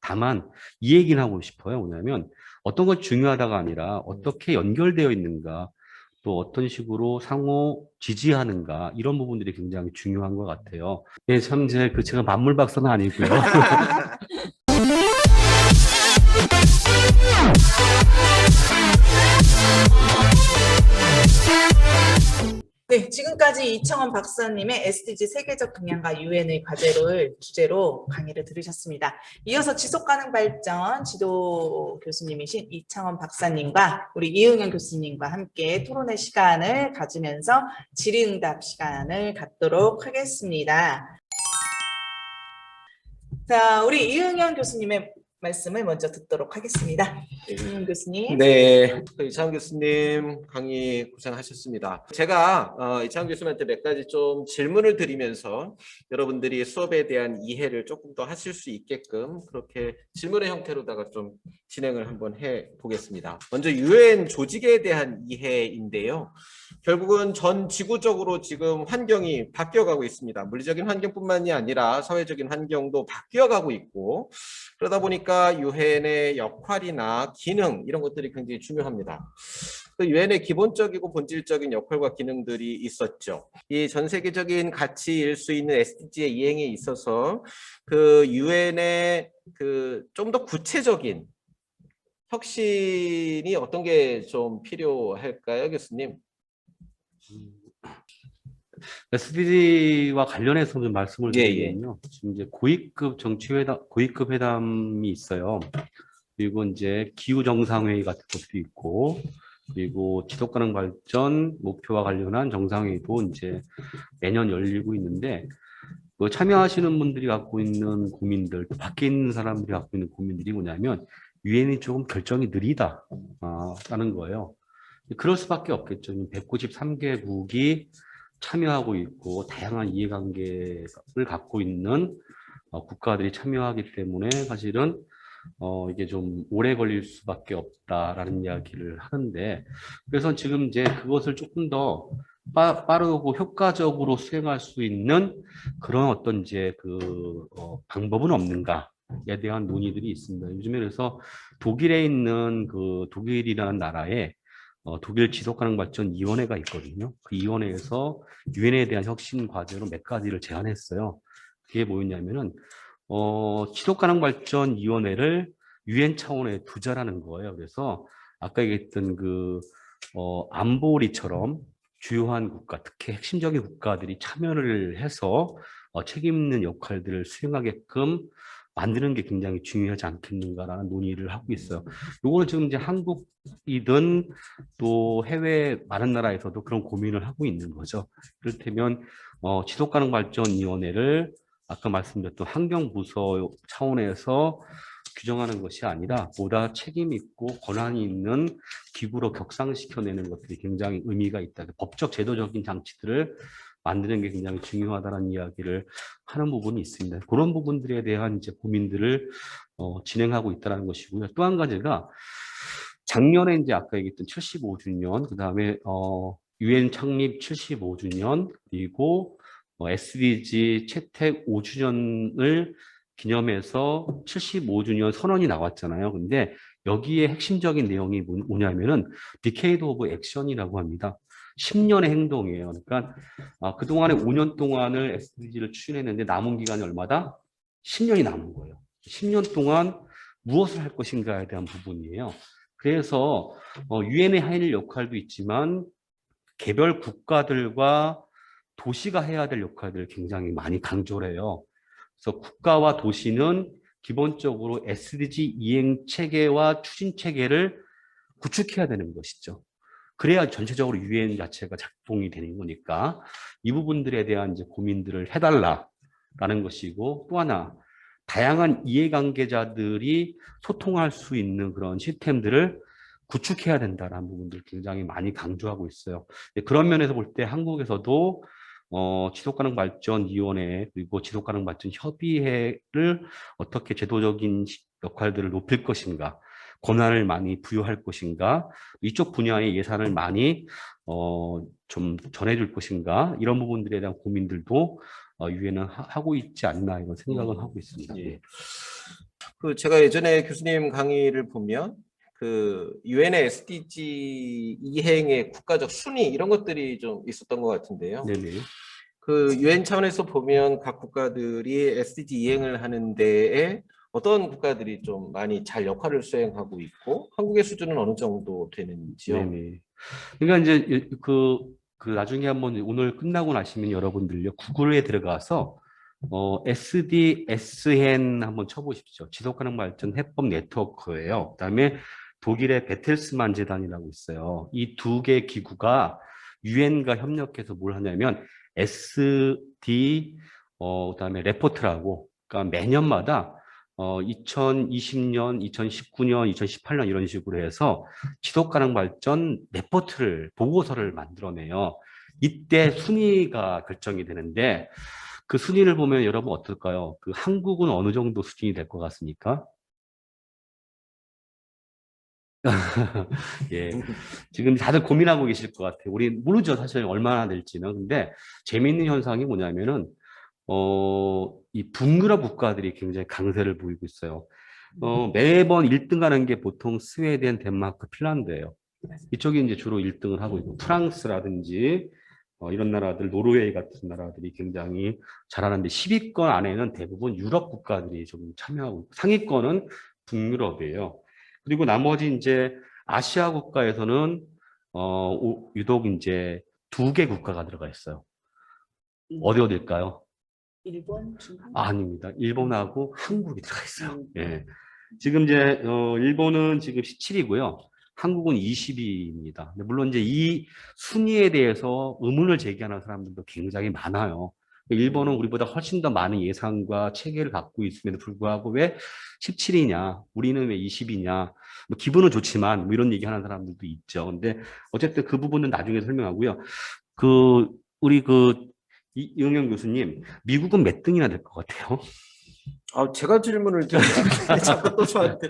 다만 이 얘기는 하고 싶어요. 뭐냐면 어떤 것 중요하다가 아니라 어떻게 연결되어 있는가, 또 어떤 식으로 상호 지지하는가, 이런 부분들이 굉장히 중요한 것 같아요. 예, 참 제가 만물 박사는 아니고요. 네, 지금까지 이청원 박사님의 SDG 세계적 동향과 유엔의 과제를 주제로 강의를 들으셨습니다. 이어서 지속가능 발전 지도 교수님이신 이청원 박사님과 우리 이응현 교수님과 함께 토론의 시간을 가지면서 질의응답 시간을 갖도록 하겠습니다. 자, 우리 이응현 교수님의 말씀을 먼저 듣도록 하겠습니다. 이응현 교수님. 네, 이창원 교수님 강의 고생하셨습니다. 제가 이창원 교수님한테 몇 가지 좀 질문을 드리면서 여러분들이 수업에 대한 이해를 조금 더 하실 수 있게끔 그렇게 질문의 형태로다가 좀 진행을 한번 해 보겠습니다. 먼저 유엔 조직에 대한 이해인데요. 결국은 전 지구적으로 지금 환경이 바뀌어가고 있습니다. 물리적인 환경뿐만이 아니라 사회적인 환경도 바뀌어가고 있고, 그러다 보니까 유엔의 역할이나 기능 이런 것들이 굉장히 중요합니다. 유엔의 기본적이고 본질적인 역할과 기능들이 있었죠. 이 전 세계적인 가치일 수 있는 SDG의 이행에 있어서 그 유엔의 그 좀 더 구체적인 혁신이 어떤 게 좀 필요할까요, 교수님? SDG와 관련해서 좀 말씀을 드리면요. 지금 이제 고위급 회담이 있어요. 그리고 이제 기후 정상회의 같은 것도 있고, 그리고 지속가능 발전 목표와 관련한 정상회의도 이제 매년 열리고 있는데, 그 참여하시는 분들이 갖고 있는 고민들, 또 밖에 있는 사람들이 갖고 있는 고민들이 뭐냐면 유엔이 조금 결정이 느리다라는 거예요. 그럴 수밖에 없겠죠. 193개국이 참여하고 있고 다양한 이해관계를 갖고 있는 국가들이 참여하기 때문에 사실은 이게 좀 오래 걸릴 수밖에 없다라는 이야기를 하는데, 그래서 지금 이제 그것을 조금 더 빠르고 효과적으로 수행할 수 있는 그런 어떤 이제 방법은 없는가에 대한 논의들이 있습니다. 요즘에 그래서 독일에 있는 그 독일이라는 나라에 독일 지속가능발전위원회가 있거든요. 그 위원회에서 유엔에 대한 혁신 과제로 몇 가지를 제안했어요. 그게 뭐였냐면은 지속가능발전위원회를 유엔 차원에 두자라는 거예요. 그래서 아까 얘기했던 안보리처럼 주요한 국가, 특히 핵심적인 국가들이 참여를 해서 책임 있는 역할들을 수행하게끔 만드는 게 굉장히 중요하지 않겠는가라는 논의를 하고 있어요. 요거는 지금 이제 한국이든 또 해외 많은 나라에서도 그런 고민을 하고 있는 거죠. 이를테면 지속가능발전위원회를 아까 말씀드렸던 환경부서 차원에서 규정하는 것이 아니라 보다 책임 있고 권한이 있는 기구로 격상시켜내는 것들이 굉장히 의미가 있다. 법적 제도적인 장치들을 만드는 게 굉장히 중요하다는 이야기를 하는 부분이 있습니다. 그런 부분들에 대한 이제 고민들을 진행하고 있다는 것이고요. 또 한 가지가 작년에 이제 아까 얘기했던 75주년, 그 다음에 유엔 창립 75주년, 그리고 SDG 채택 5주년을 기념해서 75주년 선언이 나왔잖아요. 근데 여기에 핵심적인 내용이 뭐냐면은 디케이드 오브 액션이라고 합니다. 10년의 행동이에요. 그러니까 그동안에 5년 동안을 SDG를 추진했는데 남은 기간이 얼마다? 10년이 남은 거예요. 10년 동안 무엇을 할 것인가에 대한 부분이에요. 그래서 유엔의 할 역할도 있지만 개별 국가들과 도시가 해야 될 역할들을 굉장히 많이 강조를 해요. 그래서 국가와 도시는 기본적으로 SDG 이행 체계와 추진 체계를 구축해야 되는 것이죠. 그래야 전체적으로 유엔 자체가 작동이 되는 거니까 이 부분들에 대한 이제 고민들을 해달라라는 것이고, 또 하나 다양한 이해관계자들이 소통할 수 있는 그런 시스템들을 구축해야 된다라는 부분들 굉장히 많이 강조하고 있어요. 그런 면에서 볼 때 한국에서도 지속가능발전위원회 그리고 지속가능발전협의회를 어떻게 제도적인 역할들을 높일 것인가, 권한을 많이 부여할 것인가, 이쪽 분야의 예산을 많이 좀 전해줄 것인가, 이런 부분들에 대한 고민들도 유엔은 하고 있지 않나 이런 생각은 하고 있습니다. 예. 그 제가 예전에 교수님 강의를 보면 그 유엔의 SDG 이행의 국가적 순위 이런 것들이 좀 있었던 것 같은데요. 네네. 그 유엔 차원에서 보면 각 국가들이 SDG 이행을 하는 데에 어떤 국가들이 좀 많이 잘 역할을 수행하고 있고 한국의 수준은 어느 정도 되는지요? 네네. 그러니까 이제 그 나중에 한번 오늘 끝나고 나시면 여러분들요 구글에 들어가서 SDSN 한번 쳐보십시오. 지속가능 발전 해법 네트워크예요. 그다음에 독일의 베텔스만 재단이라고 있어요. 이 두 개 기구가 유엔과 협력해서 뭘 하냐면 SD 그다음에 레포트라고 그러니까 매년마다 2020년, 2019년, 2018년 이런 식으로 해서 지속가능 발전 레포트를 보고서를 만들어내요. 이때 순위가 결정이 되는데 그 순위를 보면 여러분 어떨까요? 그 한국은 어느 정도 수준이 될 것 같습니까? 예, 지금 다들 고민하고 계실 것 같아요. 우리 모르죠, 사실 얼마나 될지는. 근데 재미있는 현상이 뭐냐면은 이 북유럽 국가들이 굉장히 강세를 보이고 있어요. 매번 1등 하는 게 보통 스웨덴, 덴마크, 핀란드예요. 이쪽이 이제 주로 1등을 하고 있고 프랑스라든지 이런 나라들, 노르웨이 같은 나라들이 굉장히 잘하는데 10위권 안에는 대부분 유럽 국가들이 좀 참여하고 있고 상위권은 북유럽이에요. 그리고 나머지 이제 아시아 국가에서는 유독 이제 2개 국가가 들어가 있어요. 어디 어딜까요? 일본, 중국. 아닙니다. 일본하고 한국이 들어가 있어요. 예. 지금 이제 일본은 지금 17위고요. 한국은 20위입니다. 물론 이제 이 순위에 대해서 의문을 제기하는 사람들도 굉장히 많아요. 일본은 우리보다 훨씬 더 많은 예산과 체계를 갖고 있음에도 불구하고 왜 17위냐, 우리는 왜 20위냐, 뭐 기분은 좋지만 뭐 이런 얘기하는 사람들도 있죠. 근데 어쨌든 그 부분은 나중에 설명하고요. 그 우리 이영영 교수님, 미국은 몇 등이나 될 것 같아요? 아, 제가 질문을 드리니까 자꾸 또 저한테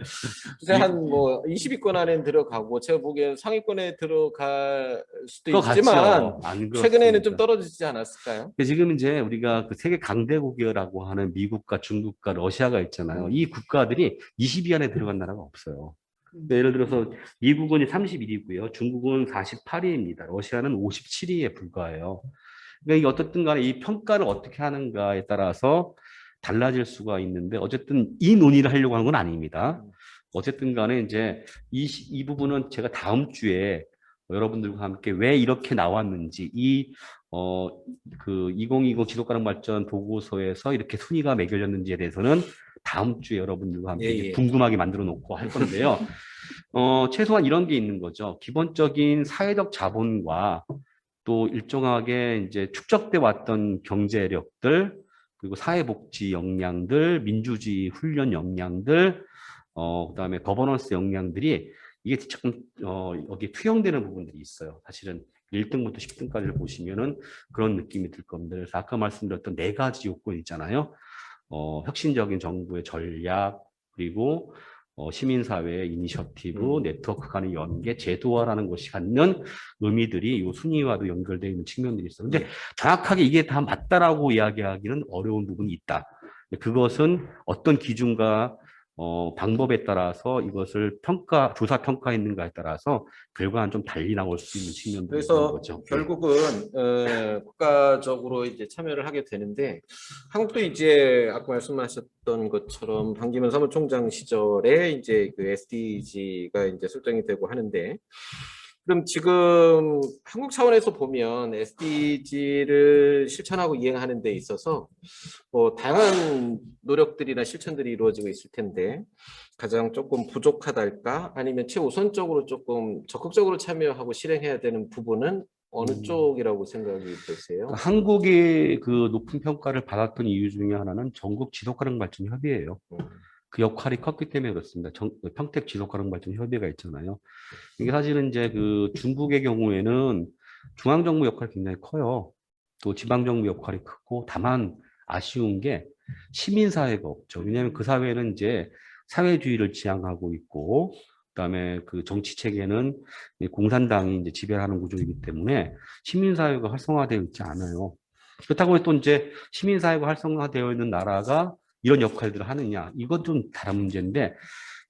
한뭐 20위권 안에 들어가고 제가 보기엔 상위권에 들어갈 수도 그거 있지만 같죠. 안 최근에는 좀 그렇습니까? 떨어지지 않았을까요? 지금 이제 우리가 그 세계 강대국이라고 하는 미국과 중국과 러시아가 있잖아요. 이 국가들이 20위 안에 들어간 나라가 없어요. 그러니까 예를 들어서 미국은 31위고요. 중국은 48위입니다. 러시아는 57위에 불과해요. 그러니까 이게 어떻든 간에 이 평가를 어떻게 하는가에 따라서 달라질 수가 있는데 어쨌든 이 논의를 하려고 하는 건 아닙니다. 어쨌든 간에 이제 이 부분은 제가 다음 주에 여러분들과 함께 왜 이렇게 나왔는지 그 2020 지속가능 발전 보고서에서 이렇게 순위가 매겨졌는지에 대해서는 다음 주에 여러분들과 함께 이제 예. 궁금하게 만들어 놓고 할 건데요. 최소한 이런 게 있는 거죠. 기본적인 사회적 자본과 또 일정하게 이제 축적돼 왔던 경제력들, 그리고 사회복지 역량들, 민주주의 훈련 역량들, 그다음에 거버넌스 역량들이 이게 조금 여기 투영되는 부분들이 있어요. 사실은 1등부터 10등까지를 보시면은 그런 느낌이 들 겁니다. 그래서 아까 말씀드렸던 4가지 요건 있잖아요. 혁신적인 정부의 전략, 그리고 시민사회의 이니셔티브, 네트워크 간의 연계, 제도화라는 것이 갖는 의미들이 이 순위와도 연결되어 있는 측면들이 있어요. 근데 정확하게 이게 다 맞다라고 이야기하기는 어려운 부분이 있다. 그것은 어떤 기준과 방법에 따라서 이것을 조사 평가했는가에 따라서 결과는 좀 달리 나올 수 있는 측면들이 있는 그래서 거죠. 결국은 국가적으로 이제 참여를 하게 되는데 한국도 이제 아까 말씀하셨던 것처럼 반기문 사무총장 시절에 이제 그 SDG가 이제 설정이 되고 하는데 그럼 지금 한국 차원에서 보면 SDG를 실천하고 이행하는 데 있어서 뭐 다양한 노력들이나 실천들이 이루어지고 있을 텐데 가장 조금 부족하달까 아니면 최우선적으로 조금 적극적으로 참여하고 실행해야 되는 부분은 어느 쪽이라고 생각이 되세요? 그러니까 한국이 그 높은 평가를 받았던 이유 중에 하나는 전국 지속가능 발전 협의회예요. 그 역할이 컸기 때문에 그렇습니다. 평택 지속가능 발전 협의회가 있잖아요. 이게 사실은 이제 그 중국의 경우에는 중앙정부 역할이 굉장히 커요. 또 지방정부 역할이 크고 다만 아쉬운 게 시민사회가 없죠. 왜냐하면 그 사회는 이제 사회주의를 지향하고 있고 그다음에 그 정치 체계는 공산당이 이제 지배하는 구조이기 때문에 시민사회가 활성화되어 있지 않아요. 그렇다고 또 이제 시민사회가 활성화되어 있는 나라가 이런 역할들을 하느냐, 이건 좀 다른 문제인데,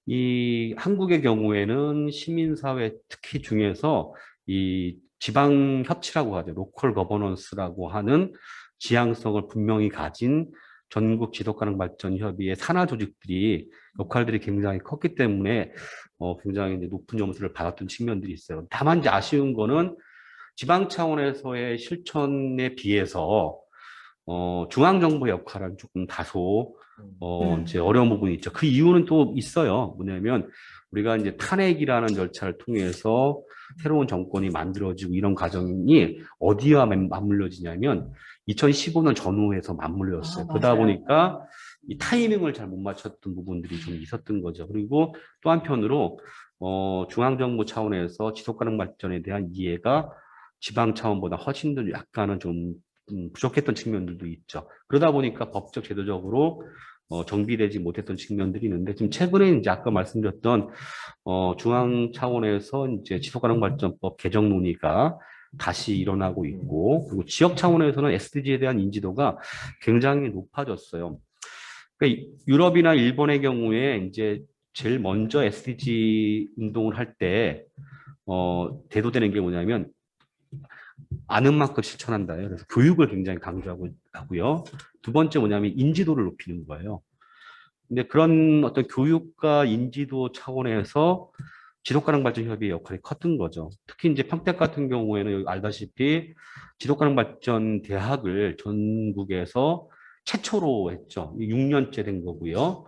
이 한국의 경우에는 시민사회 특히 중에서 이 지방협치라고 하죠. 로컬 거버넌스라고 하는 지향성을 분명히 가진 전국 지속가능발전협의회 산하 조직들이 역할들이 굉장히 컸기 때문에 굉장히 이제 높은 점수를 받았던 측면들이 있어요. 다만 이제 아쉬운 거는 지방 차원에서의 실천에 비해서 중앙정부 역할은 조금 다소 이제 어려운 부분이 있죠. 그 이유는 또 있어요. 뭐냐면 우리가 이제 탄핵이라는 절차를 통해서 새로운 정권이 만들어지고 이런 과정이 어디와 맞물려지냐면 2015년 전후에서 맞물렸어요. 그러다 맞아요. 보니까 이 타이밍을 잘 못 맞췄던 부분들이 좀 있었던 거죠. 그리고 또 한편으로 중앙정부 차원에서 지속가능 발전에 대한 이해가 지방 차원보다 훨씬 더 약간은 좀 부족했던 측면들도 있죠. 그러다 보니까 법적 제도적으로 정비되지 못했던 측면들이 있는데 지금 최근에 이제 아까 말씀드렸던 중앙 차원에서 이제 지속가능발전법 개정 논의가 다시 일어나고 있고 그리고 지역 차원에서는 SDG에 대한 인지도가 굉장히 높아졌어요. 그러니까 유럽이나 일본의 경우에 이제 제일 먼저 SDG 운동을 할 때 대도되는 게 뭐냐면 아는 만큼 실천한다. 그래서 교육을 굉장히 강조하고 하고요. 두 번째 뭐냐면 인지도를 높이는 거예요. 근데 그런 어떤 교육과 인지도 차원에서 지속가능발전협의회 역할이 컸던 거죠. 특히 이제 평택 같은 경우에는 알다시피 지속가능발전 대학을 전국에서 최초로 했죠. 6년째 된 거고요.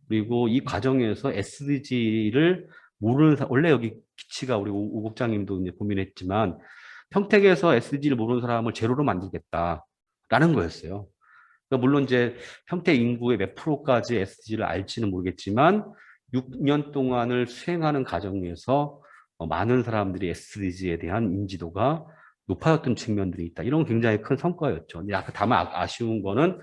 그리고 이 과정에서 SDG를 모르는 원래 여기 기치가 우리 오 국장님도 이제 고민했지만 평택에서 SDG를 모르는 사람을 제로로 만들겠다라는 거였어요. 그러니까 물론 이제 평택 인구의 몇 프로까지 SDG를 알지는 모르겠지만 6년 동안을 수행하는 과정에서 많은 사람들이 SDG에 대한 인지도가 높아졌던 측면들이 있다. 이런 굉장히 큰 성과였죠. 다만 아쉬운 거는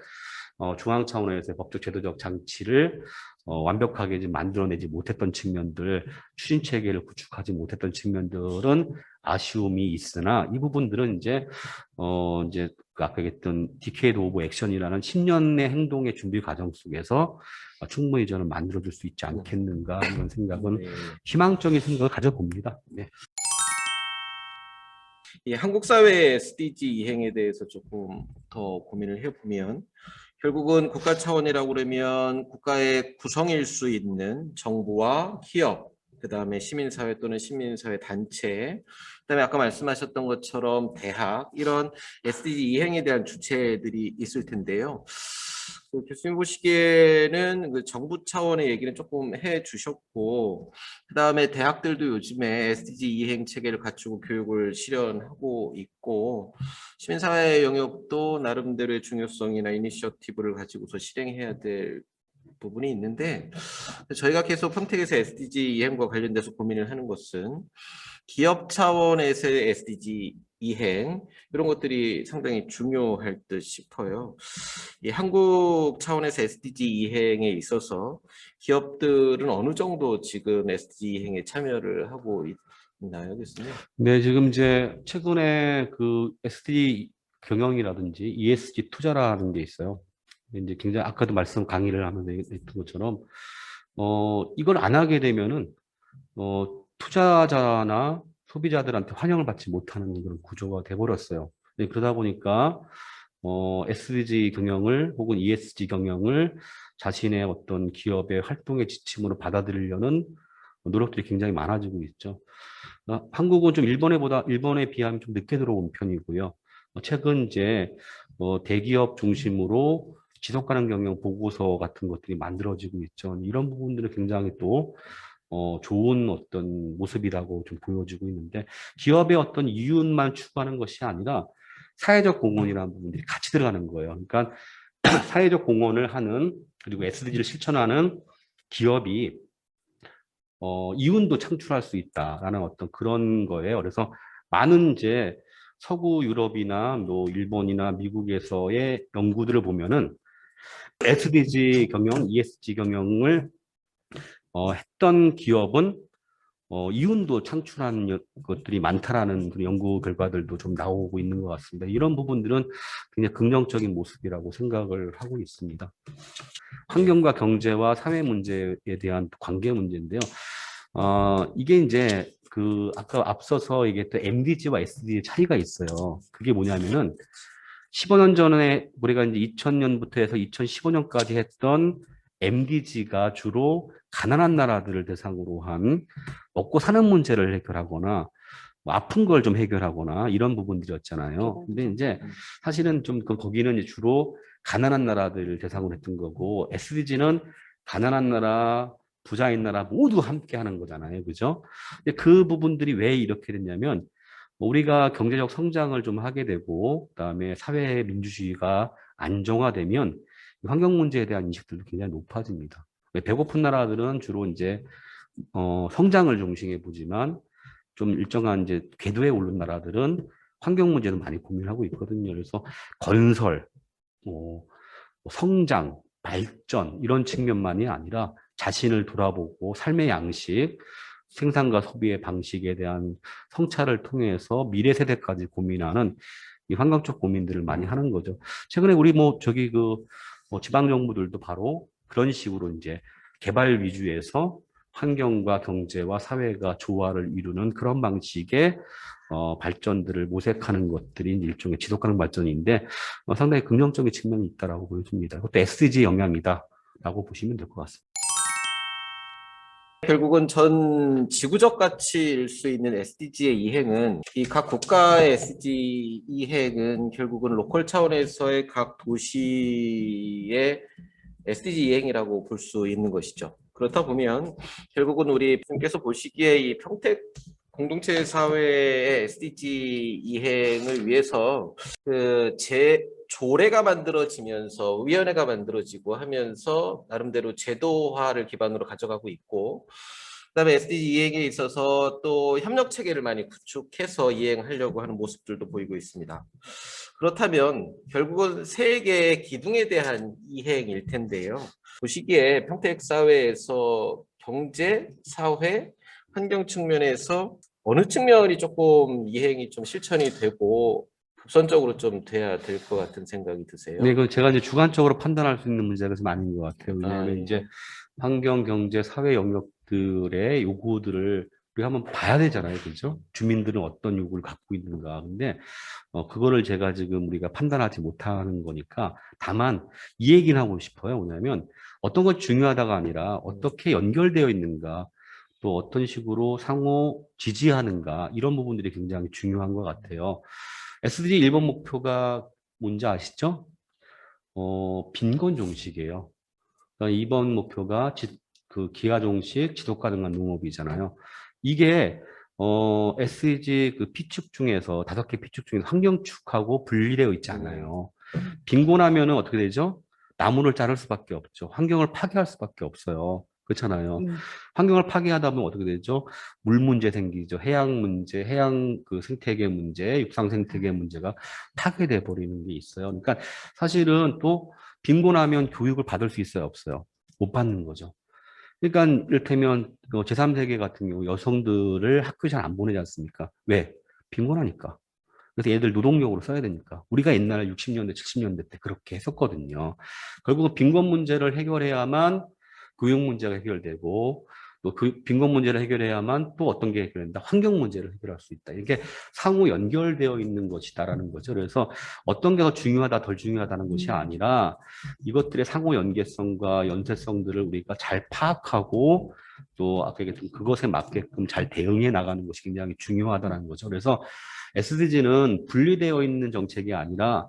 중앙 차원에서 법적 제도적 장치를 완벽하게 지금 만들어내지 못했던 측면들, 추진 체계를 구축하지 못했던 측면들은 아쉬움이 있으나 이 부분들은 이제 이제 그 아까 얘기했던 디케이드 오브 액션이라는 10년의 행동의 준비 과정 속에서 충분히 저는 만들어줄 수 있지 않겠는가 이런 생각은 희망적인 생각을 가져봅니다. 네. 이 한국 사회의 SDG 이행에 대해서 조금 더 고민을 해보면 결국은 국가 차원이라고 그러면 국가의 구성일 수 있는 정부와 기업, 그다음에 시민사회 또는 시민사회 단체, 그다음에 아까 말씀하셨던 것처럼 대학 이런 SDG 이행에 대한 주체들이 있을 텐데요. 그 교수님 보시기에는 그 정부 차원의 얘기는 조금 해주셨고, 그다음에 대학들도 요즘에 SDG 이행 체계를 갖추고 교육을 실현하고 있고, 시민사회 영역도 나름대로의 중요성이나 이니셔티브를 가지고서 실행해야 될 부분이 있는데 저희가 계속 평택에서 SDG 이행과 관련돼서 고민을 하는 것은 기업 차원에서의 SDG 이행 이런 것들이 상당히 중요할 듯 싶어요. 이 한국 차원에서 SDG 이행에 있어서 기업들은 어느 정도 지금 SDG 이행에 참여를 하고 있나요, 교수님? 네, 지금 이제 최근에 그 SD 경영이라든지 ESG 투자라는 게 있어요. 이제 굉장히 아까도 강의를 하면서 했던 것처럼 이걸 안 하게 되면은 투자자나 소비자들한테 환영을 받지 못하는 그런 구조가 돼버렸어요. 네, 그러다 보니까 SDG 경영을 혹은 ESG 경영을 자신의 어떤 기업의 활동의 지침으로 받아들이려는 노력들이 굉장히 많아지고 있죠. 한국은 좀 일본에 비하면 좀 늦게 들어온 편이고요. 최근 이제 대기업 중심으로 지속가능 경영 보고서 같은 것들이 만들어지고 있죠. 이런 부분들은 굉장히 또 좋은 어떤 모습이라고 좀 보여지고 있는데 기업의 어떤 이윤만 추구하는 것이 아니라 사회적 공헌이라는 부분들이 같이 들어가는 거예요. 그러니까 사회적 공헌을 하는 그리고 SDG를 실천하는 기업이 이윤도 창출할 수 있다라는 어떤 그런 거예요. 그래서 많은 이제 서구 유럽이나 뭐 일본이나 미국에서의 연구들을 보면은 SDG 경영, ESG 경영을 했던 기업은 이윤도 창출하는 것들이 많다라는 그런 연구 결과들도 좀 나오고 있는 것 같습니다. 이런 부분들은 굉장히 긍정적인 모습이라고 생각을 하고 있습니다. 환경과 경제와 사회 문제에 대한 관계 문제인데요. 이게 이제 아까 앞서서 얘기했던 MDG와 SDG의 차이가 있어요. 그게 뭐냐면은 15년 전에 우리가 이제 2000년부터 해서 2015년까지 했던 MDG가 주로 가난한 나라들을 대상으로 한 먹고 사는 문제를 해결하거나 뭐 아픈 걸 좀 해결하거나 이런 부분들이었잖아요. 근데 이제 사실은 좀 거기는 이제 주로 가난한 나라들을 대상으로 했던 거고 SDG는 가난한 나라, 부자인 나라 모두 함께 하는 거잖아요. 그죠? 근데 그 부분들이 왜 이렇게 됐냐면 우리가 경제적 성장을 좀 하게 되고 그다음에 사회 민주주의가 안정화되면 환경 문제에 대한 인식들도 굉장히 높아집니다. 배고픈 나라들은 주로 이제 성장을 중심에 보지만 좀 일정한 이제 궤도에 오른 나라들은 환경 문제도 많이 고민하고 있거든요. 그래서 건설, 뭐 성장, 발전 이런 측면만이 아니라 자신을 돌아보고 삶의 양식, 생산과 소비의 방식에 대한 성찰을 통해서 미래 세대까지 고민하는 이 환경적 고민들을 많이 하는 거죠. 최근에 우리 지방 정부들도 바로 그런 식으로 이제 개발 위주에서 환경과 경제와 사회가 조화를 이루는 그런 방식의 발전들을 모색하는 것들이 일종의 지속가능 발전인데 상당히 긍정적인 측면이 있다라고 보여집니다. 그것도 SDG 영향이다라고 보시면 될 것 같습니다. 결국은 전 지구적 가치일 수 있는 SDG의 이행은 이 각 국가의 SDG 이행은 결국은 로컬 차원에서의 각 도시의 SDG 이행이라고 볼 수 있는 것이죠. 그렇다 보면 결국은 우리 분께서 보시기에 이 평택 공동체 사회의 SDG 이행을 위해서 조례가 만들어지면서 위원회가 만들어지고 하면서 나름대로 제도화를 기반으로 가져가고 있고 그다음에 SDG 이행에 있어서 또 협력 체계를 많이 구축해서 이행하려고 하는 모습들도 보이고 있습니다. 그렇다면 결국은 세 개의 기둥에 대한 이행일 텐데요. 보시기에 평택 사회에서 경제, 사회, 환경 측면에서 어느 측면이 조금 이행이 좀 실천이 되고 우선적으로 좀 돼야 될 것 같은 생각이 드세요? 네, 그 제가 이제 주관적으로 판단할 수 있는 문제가 좀 아닌 것 같아요. 왜냐하면 예. 이제 환경, 경제, 사회 영역들의 요구들을 우리가 한번 봐야 되잖아요. 그죠? 주민들은 어떤 요구를 갖고 있는가. 근데 그거를 제가 지금 우리가 판단하지 못하는 거니까 다만 이 얘기는 하고 싶어요. 뭐냐면 어떤 것 중요하다가 아니라 어떻게 연결되어 있는가 또 어떤 식으로 상호 지지하는가 이런 부분들이 굉장히 중요한 것 같아요. SDG 1번 목표가 뭔지 아시죠? 빈곤 종식이에요. 그러니까 2번 목표가 기하 종식 지속 가능한 농업이잖아요. 이게 SDG 그 P축 중에서 5개 P축 중에서 환경축하고 분리되어 있지 않아요. 빈곤하면은 어떻게 되죠? 나무를 자를 수밖에 없죠. 환경을 파괴할 수밖에 없어요. 그렇잖아요. 환경을 파괴하다 보면 어떻게 되죠? 물 문제 생기죠. 해양 문제, 해양 그 생태계 문제, 육상 생태계 문제가 파괴돼 버리는 게 있어요. 그러니까 사실은 또 빈곤하면 교육을 받을 수 있어요, 없어요? 못 받는 거죠. 그러니까 이를테면 제3세계 같은 경우 여성들을 학교 잘 안 보내지 않습니까? 왜? 빈곤하니까. 그래서 얘들 노동력으로 써야 되니까. 우리가 옛날 60년대, 70년대 때 그렇게 했었거든요. 결국은 빈곤 문제를 해결해야만 교육 문제가 해결되고 또 그 빈곤 문제를 해결해야만 또 어떤 게 해결된다? 환경 문제를 해결할 수 있다. 이게 상호 연결되어 있는 것이다라는 거죠. 그래서 어떤 게 더 중요하다, 덜 중요하다는 것이 아니라 이것들의 상호 연계성과 연쇄성들을 우리가 잘 파악하고 또 아까 얘기했던 그것에 맞게끔 잘 대응해 나가는 것이 굉장히 중요하다는 거죠. 그래서 SDG는 분리되어 있는 정책이 아니라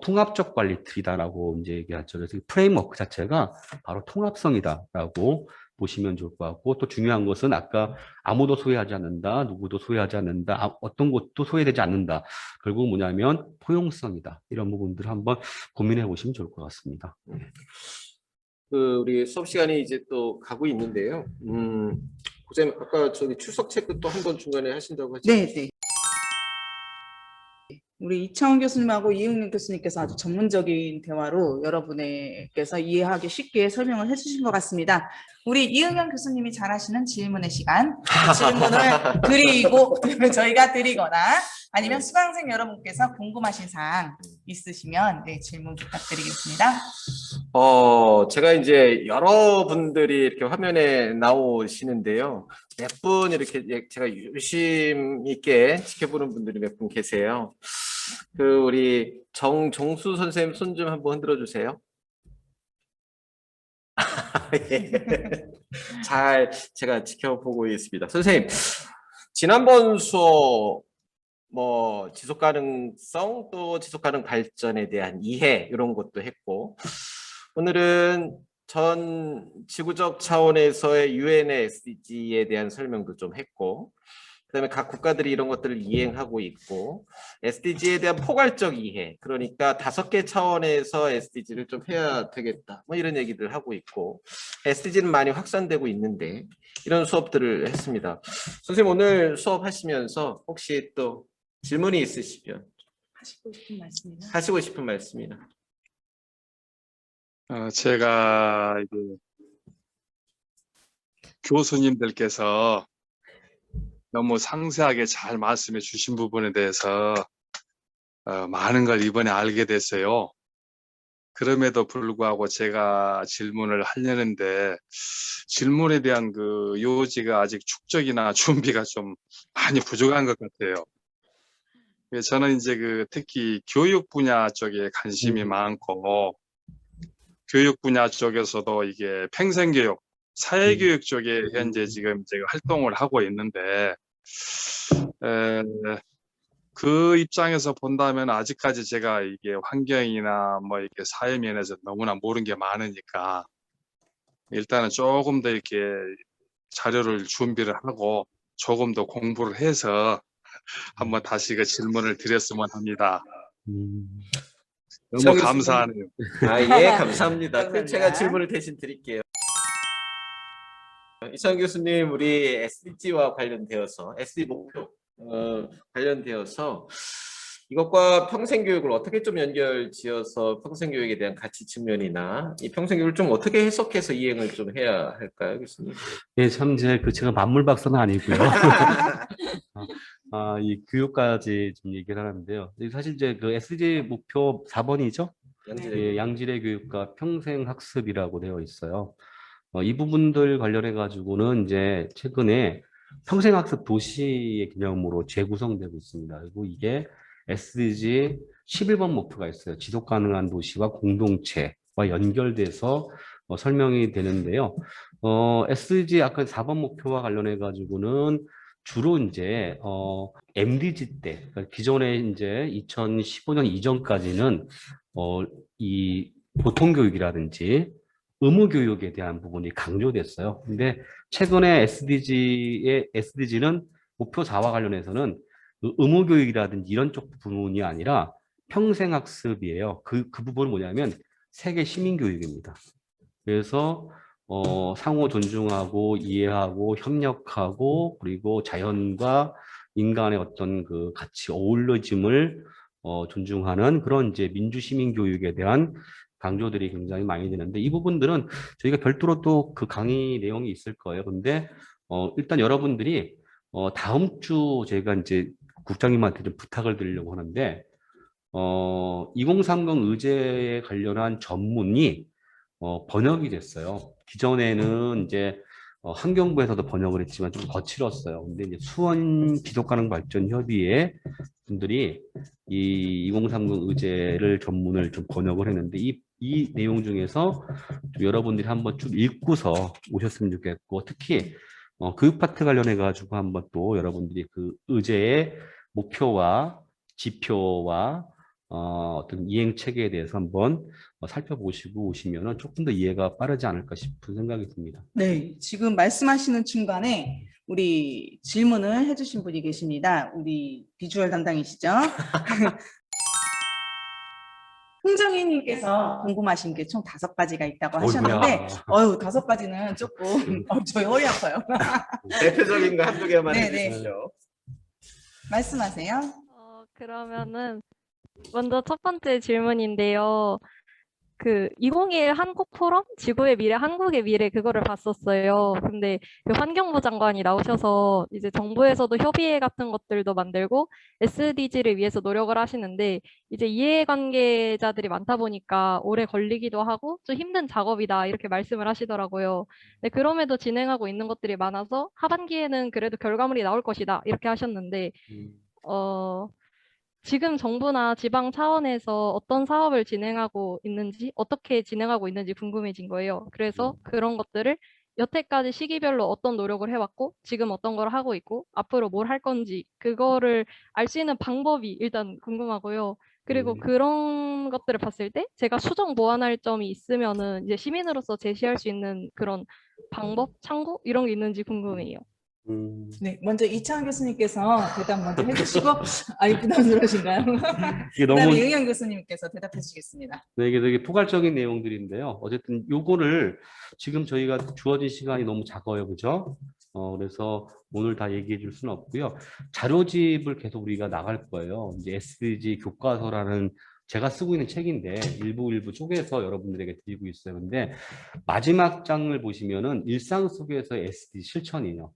통합적 관리 틀이다라고 이제 얘기하죠. 그래서 프레임워크 자체가 바로 통합성이다라고 보시면 좋을 것 같고 또 중요한 것은 아까 아무도 소외하지 않는다, 누구도 소외하지 않는다, 어떤 것도 소외되지 않는다. 결국 뭐냐면 포용성이다. 이런 부분들을 한번 고민해 보시면 좋을 것 같습니다. 우리 수업 시간이 이제 또 가고 있는데요. 고쌤 아까 저기 출석 체크 또 한 번 중간에 하신다고 하죠? 네, 네. 우리 이창원 교수님하고 이응림 교수님께서 아주 전문적인 대화로 여러분께서 이해하기 쉽게 설명을 해주신 것 같습니다. 우리 이응현 교수님이 잘 하시는 질문의 시간. 질문을 드리고 저희가 드리거나 아니면 수강생 여러분께서 궁금하신 사항 있으시면 네, 질문 부탁드리겠습니다. 제가 이제 여러분들이 이렇게 화면에 나오시는데요. 몇 분 이렇게 제가 유심 있게 지켜보는 분들이 몇 분 계세요. 우리 정종수 선생님 손 좀 한번 흔들어 주세요. 예. 잘 제가 지켜보고 있습니다. 선생님, 지난번 수업 지속 가능성 또 지속 가능 발전에 대한 이해 이런 것도 했고, 오늘은 전 지구적 차원에서의 유엔의 SDG에 대한 설명도 좀 했고, 그다음에 각 국가들이 이런 것들을 이행하고 있고, SDG에 대한 포괄적 이해, 그러니까 5개 차원에서 SDG를 좀 해야 되겠다, 이런 얘기들 하고 있고, SDG는 많이 확산되고 있는데 이런 수업들을 했습니다. 선생님, 오늘 수업하시면서 혹시 또 질문이 있으시면 하시고 싶은 말씀이나. 제가 이제 교수님들께서 너무 상세하게 잘 말씀해 주신 부분에 대해서 많은 걸 이번에 알게 됐어요. 그럼에도 불구하고 제가 질문을 하려는데 질문에 대한 그 요지가 아직 축적이나 준비가 좀 많이 부족한 것 같아요. 저는 이제 특히 교육 분야 쪽에 관심이 많고, 교육 분야 쪽에서도 이게 평생교육, 사회교육 쪽에 현재 지금 제가 활동을 하고 있는데, 그 입장에서 본다면 아직까지 제가 이게 환경이나 이렇게 사회 면에서 너무나 모르는 게 많으니까 일단은 조금 더 이렇게 자료를 준비를 하고 조금 더 공부를 해서 한번 다시 그 질문을 드렸으면 합니다. 너무 감사하네요. 예, 감사합니다. 감사합니다. 제가 질문을 대신 드릴게요. 이창훈 교수님, 우리 SDG와 관련되어서 SDG 목표 관련되어서 이것과 평생교육을 어떻게 좀 연결지어서 평생교육에 대한 가치 측면이나 이 평생교육을 좀 어떻게 해석해서 이행을 좀 해야 할까요, 교수님? 예, 참 제가 만물 박사는 아니고요. 이 교육까지 좀 얘기를 하는데요. 사실 이제 SDG 목표 4번이죠. 예, 양질의 교육과 평생 학습이라고 되어 있어요. 이 부분들 관련해 가지고는 이제 최근에 평생학습 도시의 개념으로 재구성되고 있습니다. 그리고 이게 SDG 11번 목표가 있어요. 지속 가능한 도시와 공동체와 연결돼서 설명이 되는데요. SDG 아까 4번 목표와 관련해 가지고는 주로 이제 MDG 때, 그러니까 기존에 이제 2015년 이전까지는 이 보통교육이라든지 의무교육에 대한 부분이 강조됐어요. 근데 최근에 SDG는 목표 4와 관련해서는 의무교육이라든지 이런 쪽 부분이 아니라 평생학습이에요. 그 부분은 뭐냐면 세계 시민교육입니다. 그래서 상호 존중하고 이해하고 협력하고 그리고 자연과 인간의 어떤 그 같이 어우러짐을 존중하는 그런 이제 민주시민교육에 대한 강조들이 굉장히 많이 되는데 이 부분들은 저희가 별도로 또 그 강의 내용이 있을 거예요. 근데 일단 여러분들이 다음 주 제가 이제 국장님한테 좀 부탁을 드리려고 하는데 2030 의제에 관련한 전문이 번역이 됐어요. 기존에는 이제 환경부에서도 번역을 했지만 좀 거칠었어요. 근데 이제 수원 지속가능발전협의회 분들이 이 2030 의제를 전문을 좀 번역을 했는데 이 내용 중에서 좀 여러분들이 한번 쭉 읽고서 오셨으면 좋겠고 특히 교육 파트 관련해 가지고 한번 또 여러분들이 그 의제의 목표와 지표와 어떤 이행 체계에 대해서 한번 살펴보시고 오시면은 조금 더 이해가 빠르지 않을까 싶은 생각이 듭니다. 네, 지금 말씀하시는 중간에 우리 질문을 해주신 분이 계십니다. 우리 비주얼 담당이시죠? 흥정희님께서 궁금하신 게 총 5가지가 있다고 하셨는데, 5가지는 조금 저희 허리 아파요. 대표적인 거 한두 개만 네네. 해주시죠. 말씀하세요. 그러면은 먼저 첫 번째 질문인데요. 그 2021 한국 포럼 지구의 미래 한국의 미래 그거를 봤었어요. 근데 그 환경부 장관이 나오셔서 이제 정부에서도 협의회 같은 것들도 만들고 SDG를 위해서 노력을 하시는데 이제 이해관계자들이 많다 보니까 오래 걸리기도 하고 좀 힘든 작업이다 이렇게 말씀을 하시더라고요. 네, 그럼에도 진행하고 있는 것들이 많아서 하반기에는 그래도 결과물이 나올 것이다 이렇게 하셨는데 어, 지금 정부나 지방 차원에서 어떤 사업을 진행하고 있는지, 어떻게 진행하고 있는지 궁금해진 거예요. 그래서 그런 것들을 여태까지 시기별로 어떤 노력을 해왔고, 지금 어떤 걸 하고 있고, 앞으로 뭘 할 건지, 그거를 알 수 있는 방법이 일단 궁금하고요. 그리고 그런 것들을 봤을 때 제가 수정 보완할 점이 있으면은 이제 시민으로서 제시할 수 있는 그런 방법, 창구 이런 게 있는지 궁금해요. 네, 먼저 이창원 교수님께서 대답 먼저 해주시고, 아니 부담스러우신가요? 이게 그다음에 너무 이응현 교수님께서 대답해 주시겠습니다. 네, 이게 되게 포괄적인 내용들인데요. 어쨌든 요거를 지금 저희가 주어진 시간이 너무 작아요, 그죠? 그래서 오늘 다 얘기해 줄 수는 없고요. 자료집을 계속 우리가 나갈 거예요. 이제 SDG 교과서라는 제가 쓰고 있는 책인데 일부 쪼개서 여러분들에게 드리고 있어요. 근데 마지막 장을 보시면은 일상 속에서 SDG 실천이에요.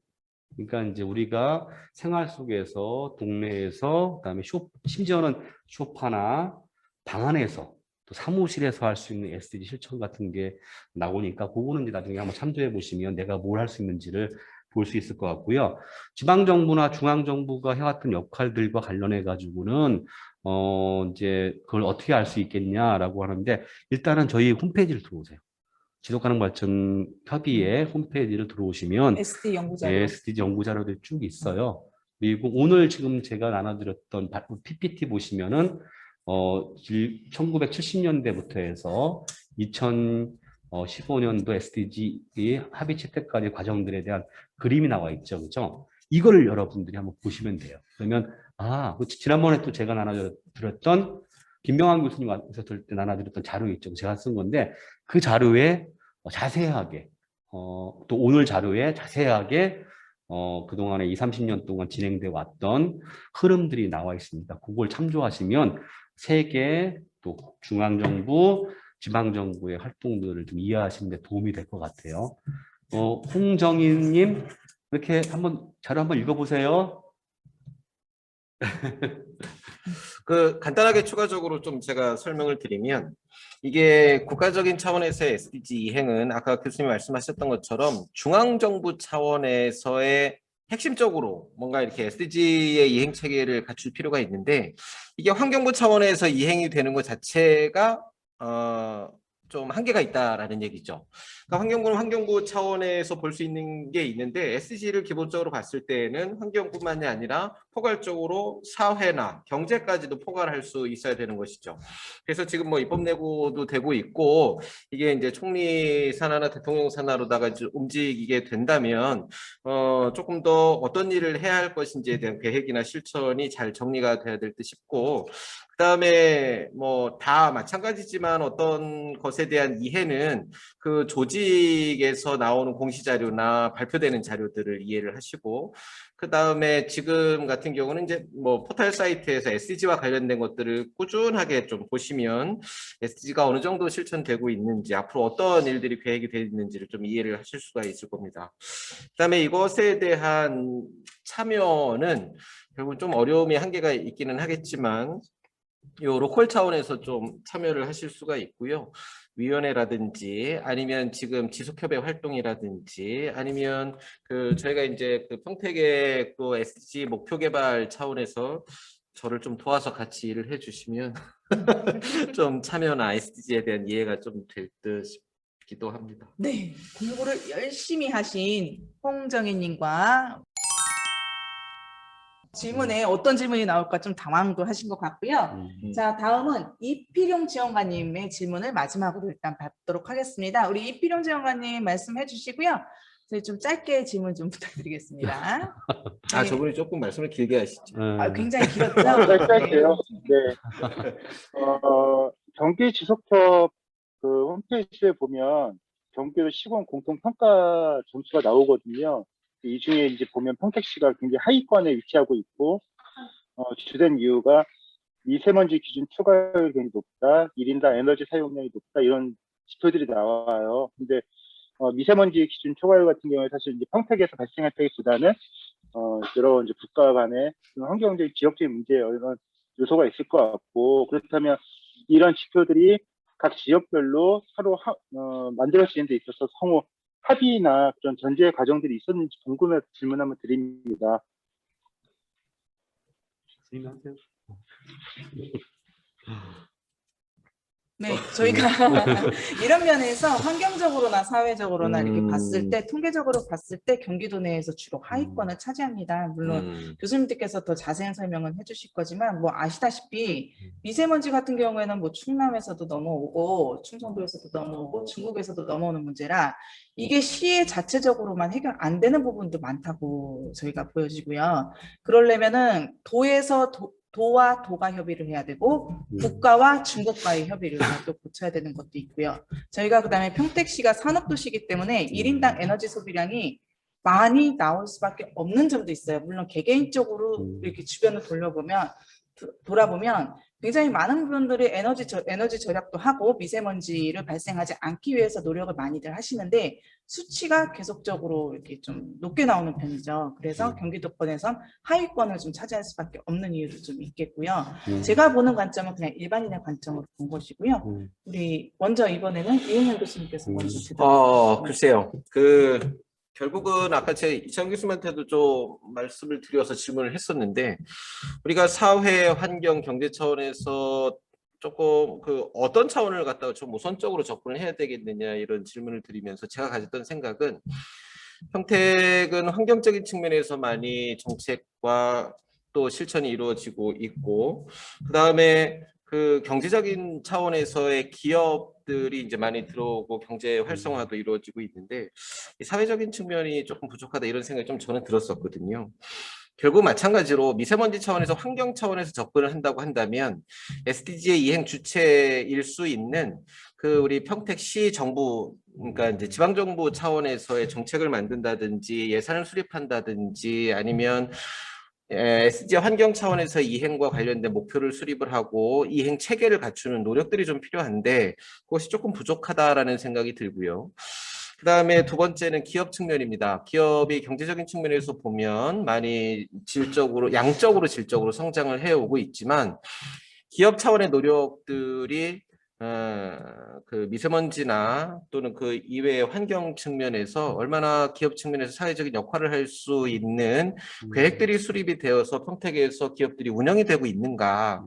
그러니까 이제 우리가 생활 속에서 동네에서 그다음에 심지어는 쇼파나 방 안에서 또 사무실에서 할 수 있는 SDG 실천 같은 게 나오니까 그거는 이제 나중에 한번 참조해 보시면 내가 뭘 할 수 있는지를 볼 수 있을 것 같고요. 지방 정부나 중앙 정부가 해왔던 역할들과 관련해 가지고는 이제 그걸 어떻게 알 수 있겠냐라고 하는데 일단은 저희 홈페이지를 들어오세요. 지속가능 발전 협의회 홈페이지를 들어오시면 SD 연구자료. SDG 연구 자료들이 쭉 있어요. 그리고 오늘 지금 제가 나눠드렸던 PPT 보시면은 1970년대부터 해서 2015년도 SDG 합의 채택까지 과정들에 대한 그림이 나와 있죠, 그죠? 이걸 여러분들이 한번 보시면 돼요. 그러면 지난번에 또 제가 나눠드렸던 김명환 교수님 오셨을 때 나눠드렸던 자료 있죠, 제가 쓴 건데 그 자료에 자세하게 또 오늘 자료에 자세하게 그동안에 20, 30년 동안 진행되어 왔던 흐름들이 나와 있습니다. 그걸 참조하시면 세계 또 중앙정부, 지방정부의 활동들을 좀 이해하시는 데 도움이 될 것 같아요. 홍정희님 이렇게 자료 한번 읽어보세요. 간단하게 추가적으로 좀 제가 설명을 드리면 이게 국가적인 차원에서의 SDG 이행은 아까 교수님 말씀하셨던 것처럼 중앙정부 차원에서의 핵심적으로 뭔가 이렇게 SDG의 이행 체계를 갖출 필요가 있는데 이게 환경부 차원에서 이행이 되는 것 자체가 좀 한계가 있다라는 얘기죠. 그러니까 환경부는 환경부 차원에서 볼 수 있는 게 있는데 SDG를 기본적으로 봤을 때는 환경뿐만이 아니라 포괄적으로 사회나 경제까지도 포괄할 수 있어야 되는 것이죠. 그래서 지금 뭐 입법 내고도 되고 있고 이게 이제 총리 산하나 대통령 산하로다가 이제 움직이게 된다면 조금 더 어떤 일을 해야 할 것인지에 대한 계획이나 실천이 잘 정리가 돼야 될 듯 싶고 그다음에 뭐 다 마찬가지지만 어떤 것에 대한 이해는 그 조직에서 나오는 공시 자료나 발표되는 자료들을 이해를 하시고 그다음에 지금 같은 경우는 이제 뭐 포털 사이트에서 SDG와 관련된 것들을 꾸준하게 좀 보시면 SDG가 어느 정도 실천되고 있는지 앞으로 어떤 일들이 계획이 되어 있는지를 좀 이해를 하실 수가 있을 겁니다. 그다음에 이것에 대한 참여는 결국 좀 어려움이 한계가 있기는 하겠지만 요 로컬 차원에서 좀 참여를 하실 수가 있고요. 위원회라든지 아니면 지금 지속협회 활동이라든지 아니면 저희가 이제 평택의 또 SDG 목표 개발 차원에서 저를 좀 도와서 같이 일을 해주시면 좀 참여나 SDG에 대한 이해가 좀 될 듯 싶기도 합니다. 네, 공부를 열심히 하신 홍정희님과 질문에 어떤 질문이 나올까 좀 당황도 하신 것 같고요. 자, 다음은 이필용 지원관님의 질문을 마지막으로 일단 받도록 하겠습니다. 우리 이필용 지원관님 말씀해 주시고요. 저희 좀 짧게 질문 좀 부탁드리겠습니다. 네. 저분이 조금 말씀을 길게 하시죠. 굉장히 길었죠? 짧게요. 네. 경기 지속협 홈페이지에 보면 경기도 시군 공통평가 점수가 나오거든요. 이 중에 이제 보면 평택시가 굉장히 하위권에 위치하고 있고 주된 이유가 미세먼지 기준 초과율이 굉장히 높다, 1인당 에너지 사용량이 높다 이런 지표들이 나와요. 근데 미세먼지 기준 초과율 같은 경우에 사실 이제 평택에서 발생했다기보다는 여러 이제 국가 간의 환경적인 지역적인 문제에 이런 요소가 있을 것 같고, 그렇다면 이런 지표들이 각 지역별로 서로 만들어지는 데 있어서 상호 합의나 그런 전제 과정들이 있었는지 궁금해서 질문 한번 드립니다. 질문하세요. 네, 저희가 이런 면에서 환경적으로나 사회적으로나 이렇게 봤을 때, 통계적으로 봤을 때 경기도 내에서 주로 하위권을 차지합니다. 물론 교수님들께서 더 자세한 설명은 해주실 거지만, 뭐 아시다시피 미세먼지 같은 경우에는 뭐 충남에서도 넘어오고 충청도에서도 넘어오고 중국에서도 넘어오는 문제라 이게 시의 자체적으로만 해결 안 되는 부분도 많다고 저희가 보여지고요. 그러려면은 도와 도가 협의를 해야 되고 국가와 중국과의 협의를 또 고쳐야 되는 것도 있고요. 저희가 그다음에 평택시가 산업도시이기 때문에 1인당 에너지 소비량이 많이 나올 수밖에 없는 점도 있어요. 물론 개개인적으로 이렇게 주변을 돌아보면 굉장히 많은 분들이 에너지 절약도 하고 미세먼지를 발생하지 않기 위해서 노력을 많이들 하시는데 수치가 계속적으로 이렇게 좀 높게 나오는 편이죠. 그래서 경기도권에선 하위권을 좀 차지할 수밖에 없는 이유도 좀 있겠고요. 제가 보는 관점은 그냥 일반인의 관점으로 본 것이고요. 우리 먼저 이번에는 이은현 교수님께서 먼저 글쎄요. 결국은 아까 제 이창 교수님한테도 좀 말씀을 드려서 질문을 했었는데, 우리가 사회, 환경, 경제 차원에서 조금 어떤 차원을 갖다가 좀 우선적으로 접근을 해야 되겠느냐 이런 질문을 드리면서 제가 가졌던 생각은, 평택은 환경적인 측면에서 많이 정책과 또 실천이 이루어지고 있고, 그 다음에 경제적인 차원에서의 기업들이 이제 많이 들어오고 경제 활성화도 이루어지고 있는데, 이 사회적인 측면이 조금 부족하다 이런 생각이 좀 저는 들었었거든요. 결국 마찬가지로 미세먼지 차원에서 환경 차원에서 접근을 한다고 한다면 SDG의 이행 주체일 수 있는 우리 평택시 정부, 그러니까 이제 지방정부 차원에서의 정책을 만든다든지 예산을 수립한다든지 아니면 SDG 환경 차원에서 이행과 관련된 목표를 수립을 하고 이행 체계를 갖추는 노력들이 좀 필요한데 그것이 조금 부족하다라는 생각이 들고요. 그 다음에 두 번째는 기업 측면입니다. 기업이 경제적인 측면에서 보면 많이 양적으로 질적으로 성장을 해오고 있지만 기업 차원의 노력들이 미세먼지나 또는 이외의 환경 측면에서 얼마나 기업 측면에서 사회적인 역할을 할 수 있는 계획들이 수립이 되어서 평택에서 기업들이 운영이 되고 있는가.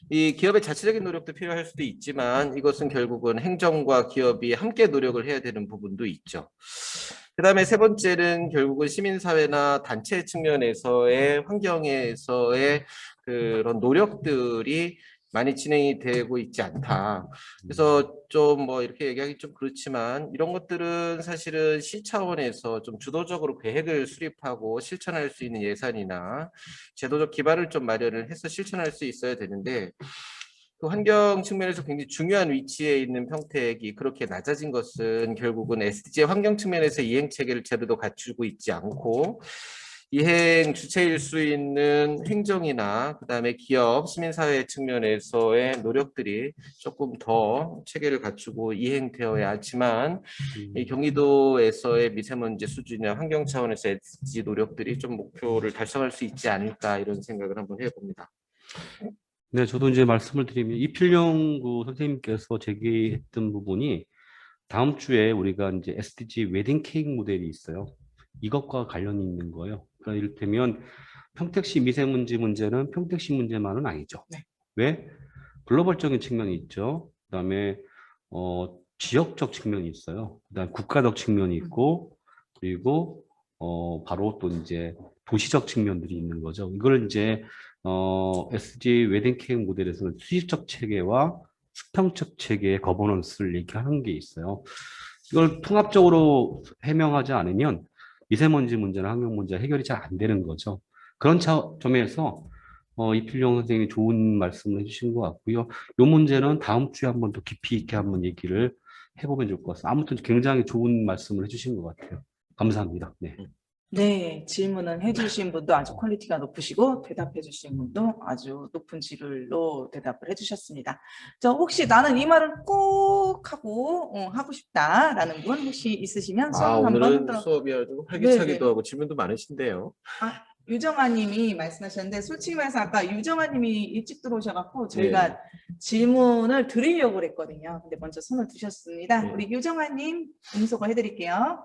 이 기업의 자체적인 노력도 필요할 수도 있지만 이것은 결국은 행정과 기업이 함께 노력을 해야 되는 부분도 있죠. 그 다음에 세 번째는 결국은 시민사회나 단체 측면에서의 환경에서의 그런 노력들이 많이 진행이 되고 있지 않다. 그래서 좀 뭐 이렇게 얘기하기 좀 그렇지만 이런 것들은 사실은 시 차원에서 좀 주도적으로 계획을 수립하고 실천할 수 있는 예산이나 제도적 기반을 좀 마련을 해서 실천할 수 있어야 되는데, 환경 측면에서 굉장히 중요한 위치에 있는 평택이 그렇게 낮아진 것은 결국은 SDG의 환경 측면에서 이행 체계를 제대로 갖추고 있지 않고 이행 주체일 수 있는 행정이나 그다음에 기업, 시민사회 측면에서의 노력들이 조금 더 체계를 갖추고 이행되어야 하지만 이 경기도에서의 미세먼지 수준이나 환경 차원에서 SDG 노력들이 좀 목표를 달성할 수 있지 않을까 이런 생각을 한번 해봅니다. 네, 저도 이제 말씀을 드리면 이필용 선생님께서 제기했던 부분이 다음 주에 우리가 이제 SDG 웨딩 케이크 모델이 있어요. 이것과 관련이 있는 거예요. 그러니까 이를테면 평택시 미세먼지 문제는 평택시 문제만은 아니죠. 네. 왜? 글로벌적인 측면이 있죠. 그다음에 지역적 측면이 있어요. 그다음 국가적 측면이 있고 그리고 바로 또 이제 도시적 측면들이 있는 거죠. 이걸 이제 SG 웨딩 케이크 모델에서는 수직적 체계와 수평적 체계의 거버넌스를 얘기하는 게 있어요. 이걸 통합적으로 해명하지 않으면 미세먼지 문제나 환경 문제 해결이 잘 안 되는 거죠. 그런 점에서 이필용 선생님이 좋은 말씀을 해주신 것 같고요. 이 문제는 다음 주에 한번 더 깊이 있게 한번 얘기를 해보면 좋을 것 같습니다. 아무튼 굉장히 좋은 말씀을 해주신 것 같아요. 감사합니다. 네. 네, 질문을 해주신 분도 아주 퀄리티가 높으시고 대답해주신 분도 아주 높은 질로 대답을 해주셨습니다. 저 혹시 나는 이 말을 꼭 하고 싶다라는 분 혹시 있으시면 손 한번 오늘은 흔들어. 수업이 아주 활기차기도 네네. 하고 질문도 많으신데요. 유정아님이 말씀하셨는데 솔직히 말해서 아까 유정아님이 일찍 들어오셔갖고 네. 저희가 질문을 드리려고 그랬거든요. 근데 먼저 손을 드셨습니다. 네. 우리 유정아님 음소거 해드릴게요.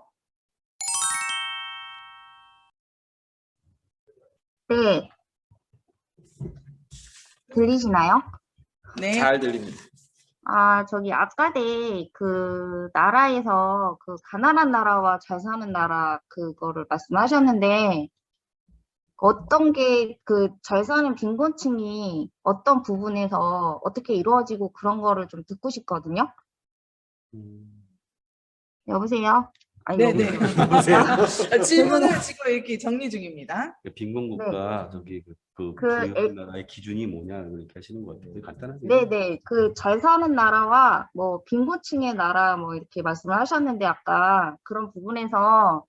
네. 들리시나요? 네. 잘 들립니다. 저기 아까대 그 나라에서 그 가난한 나라와 잘 사는 나라 그거를 말씀하셨는데 어떤 게 그 잘 사는 빈곤층이 어떤 부분에서 어떻게 이루어지고 그런 거를 좀 듣고 싶거든요. 여보세요? 아니, 네네. 여보세요? 질문을 지금 이렇게 정리 중입니다. 빈곤국가 저기 그 그 부유한 나라의 기준이 뭐냐 이렇게 하시는 것 같아요. 간단하게. 네네. 그 잘 사는 나라와 뭐 빈곤층의 나라 뭐 이렇게 말씀을 하셨는데 아까 그런 부분에서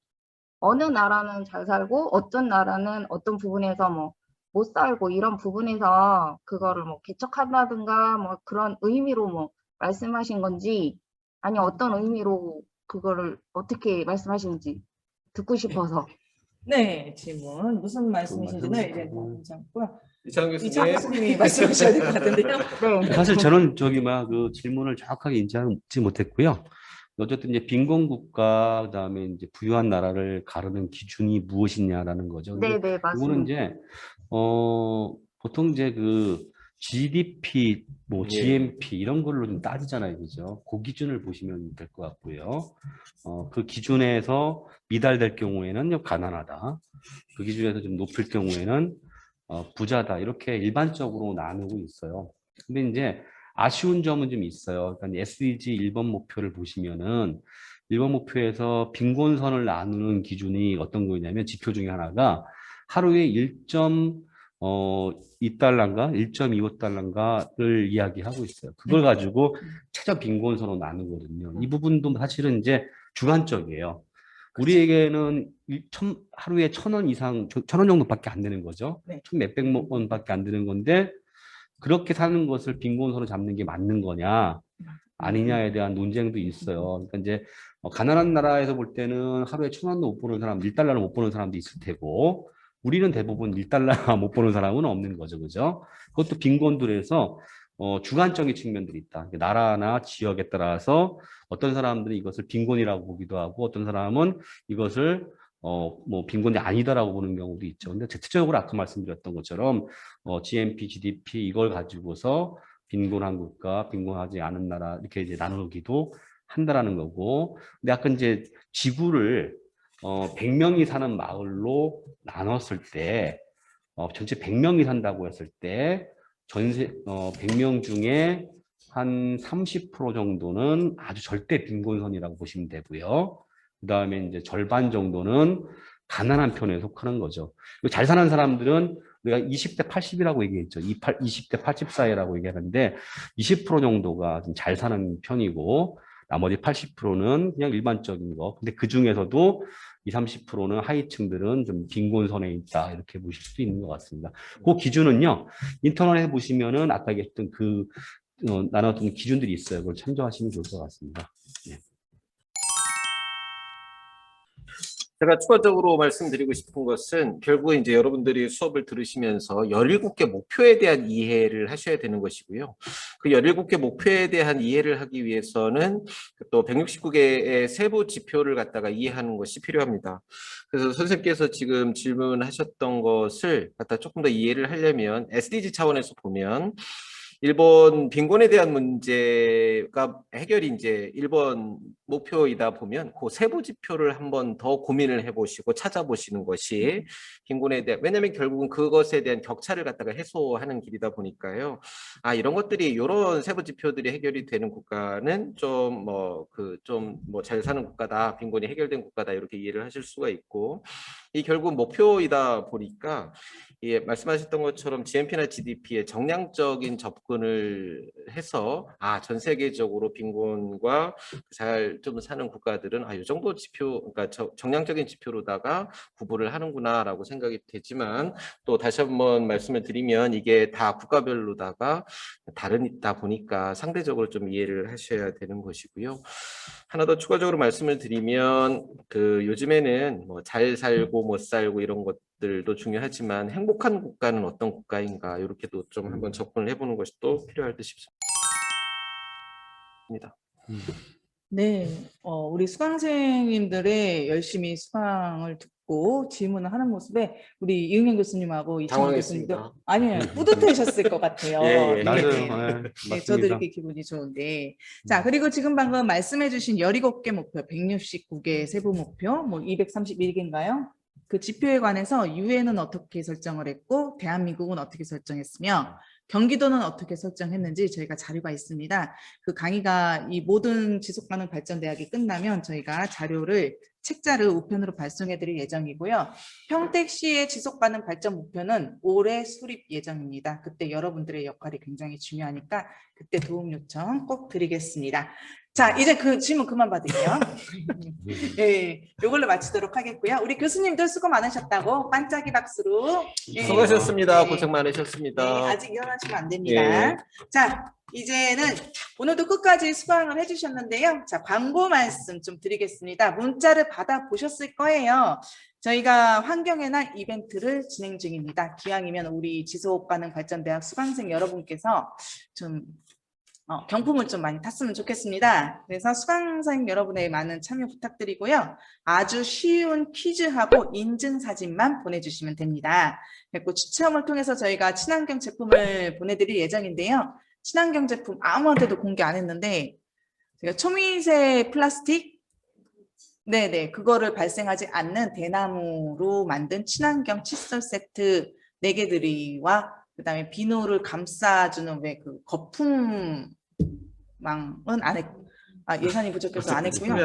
어느 나라는 잘 살고 어떤 나라는 어떤 부분에서 뭐 못 살고 이런 부분에서 그거를 뭐 개척한다든가 뭐 그런 의미로 뭐 말씀하신 건지 아니 어떤 의미로 그거를 어떻게 말씀하시는지 듣고 싶어서. 네, 질문 무슨 말씀이신지는 이제 말씀- 보지 않고요. 이창 교수님. 이창 교수님이 말씀하셔야 될 것 같은데요. 네. 사실 저는 저기 막 그 질문을 정확하게 인지하지 못했고요. 어쨌든 이제 빈곤국가 그다음에 이제 부유한 나라를 가르는 기준이 무엇이냐라는 거죠. 근데 네네, 이거는 맞습니다. 이제 보통 이제 그 GDP, 뭐 예. GNP 이런 걸로 좀 따지잖아요, 그죠? 그 기준을 보시면 될 것 같고요. 그 기준에서 미달될 경우에는 가난하다. 그 기준에서 좀 높을 경우에는 부자다. 이렇게 일반적으로 나누고 있어요. 근데 이제 아쉬운 점은 좀 있어요. 그러니까 SDG 1번 목표를 보시면은 1번 목표에서 빈곤선을 나누는 기준이 어떤 거냐면 지표 중에 하나가 하루에 1.2달러인가 1.25달러인가를 이야기하고 있어요. 그걸 가지고 최저 빈곤선으로 나누거든요. 이 부분도 사실은 이제 주관적이에요. 우리에게는 하루에 1,000원 이상, 1,000원 정도밖에 안 되는 거죠. 네. 1,몇백 원밖에 안 되는 건데 그렇게 사는 것을 빈곤선으로 잡는 게 맞는 거냐 아니냐에 대한 논쟁도 있어요. 그러니까 이제 가난한 나라에서 볼 때는 하루에 1,000원도 못 버는 사람, 1달러를 못 버는 사람도 있을 테고 우리는 대부분 1달러 못 버는 사람은 없는 거죠. 그죠? 그것도 빈곤들에서 주관적인 측면들이 있다. 나라나 지역에 따라서 어떤 사람들은 이것을 빈곤이라고 보기도 하고 어떤 사람은 이것을 뭐 빈곤이 아니다라고 보는 경우도 있죠. 근데 대체적으로 아까 말씀드렸던 것처럼 GNP, GDP 이걸 가지고서 빈곤한 국가, 빈곤하지 않은 나라 이렇게 이제 나누기도 한다라는 거고. 근데 아까 이제 지구를 100명이 사는 마을로 나눴을 때 전체 100명이 산다고 했을 때 전세 100명 중에 한 30% 정도는 아주 절대 빈곤선이라고 보시면 되고요. 그다음에 이제 절반 정도는 가난한 편에 속하는 거죠. 잘 사는 사람들은 우리가 20대 80이라고 얘기했죠. 20대 80 사이라고 얘기하는데 20% 정도가 좀 잘 사는 편이고 나머지 80%는 그냥 일반적인 거. 근데 그 중에서도 20, 30%는 하위층들은 좀 빈곤선에 있다. 이렇게 보실 수 있는 것 같습니다. 그 기준은요. 인터넷에 보시면은 아까 얘기했던 그 나눴던 기준들이 있어요. 그걸 참조하시면 좋을 것 같습니다. 네. 제가 추가적으로 말씀드리고 싶은 것은 결국 이제 여러분들이 수업을 들으시면서 17개 목표에 대한 이해를 하셔야 되는 것이고요. 그 17개 목표에 대한 이해를 하기 위해서는 또 169개의 세부 지표를 갖다가 이해하는 것이 필요합니다. 그래서 선생님께서 지금 질문하셨던 것을 갖다 조금 더 이해를 하려면 SDG 차원에서 보면 일본 빈곤에 대한 문제가 해결이 이제 1번 목표이다 보면 그 세부 지표를 한번 더 고민을 해보시고 찾아보시는 것이 빈곤에 대한, 왜냐하면 결국은 그것에 대한 격차를 갖다가 해소하는 길이다 보니까요. 이런 것들이 이런 세부 지표들이 해결이 되는 국가는 좀 잘 사는 국가다, 빈곤이 해결된 국가다 이렇게 이해를 하실 수가 있고, 이 결국 목표이다 보니까 예, 말씀하셨던 것처럼 GNP나 GDP의 정량적인 접근 접근을 해서 전 세계적으로 빈곤과 잘 좀 사는 국가들은 이 정도 지표, 그러니까 정량적인 지표로다가 구분을 하는구나라고 생각이 되지만 또 다시 한번 말씀을 드리면 이게 다 국가별로다가 다르다 보니까 상대적으로 좀 이해를 하셔야 되는 것이고요. 하나 더 추가적으로 말씀을 드리면 요즘에는 뭐 잘 살고 못 살고 이런 것들도 중요하지만 행복한 국가는 어떤 국가인가 이렇게도 좀 한번 접근을 해보는 것이 또 필요할 듯 싶습니다. 네, 우리 수강생님들의 열심히 수강을 듣고 질문을 하는 모습에 우리 이응현 교수님하고 이창원 교수님도 당황했습니다. 아니요 뿌듯하셨을 것 같아요. 예. 맞아요. 네, 네, 저도 맞습니다. 이렇게 기분이 좋은데. 자, 그리고 지금 방금 말씀해주신 17개 목표, 169개 세부 목표, 뭐 231개인가요? 그 지표에 관해서 유엔은 어떻게 설정을 했고 대한민국은 어떻게 설정했으며 경기도는 어떻게 설정했는지 저희가 자료가 있습니다. 그 강의가 이 모든 지속가능 발전대학이 끝나면 저희가 자료를 책자를 우편으로 발송해 드릴 예정이고요. 평택시의 지속가능 발전 목표는 올해 수립 예정입니다. 그때 여러분들의 역할이 굉장히 중요하니까 그때 도움 요청 꼭 드리겠습니다. 자, 이제 그 질문 그만 받을게요. 네, 이걸로 마치도록 하겠고요. 우리 교수님들 수고 많으셨다고 반짝이 박수로. 예. 수고하셨습니다. 네. 고생 많으셨습니다. 네, 아직 일어나시면 안 됩니다. 자, 이제는 오늘도 끝까지 수강을 해주셨는데요. 자, 광고 말씀 좀 드리겠습니다. 문자를 받아보셨을 거예요. 저희가 환경에나 이벤트를 진행 중입니다. 기왕이면 우리 지속가능발전대학 수강생 여러분께서 좀 경품을 좀 많이 탔으면 좋겠습니다. 그래서 수강생 여러분의 많은 참여 부탁드리고요. 아주 쉬운 퀴즈하고 인증사진만 보내주시면 됩니다. 그리고 추첨을 통해서 저희가 친환경 제품을 보내드릴 예정인데요. 친환경 제품 아무한테도 공개 안 했는데 제가 초미세 플라스틱 네네 그거를 발생하지 않는 대나무로 만든 친환경 칫솔 세트 4개들이와 그다음에 비누를 감싸주는 왜 그 거품망은 안 했고 예산이 부족해서 안 했고요.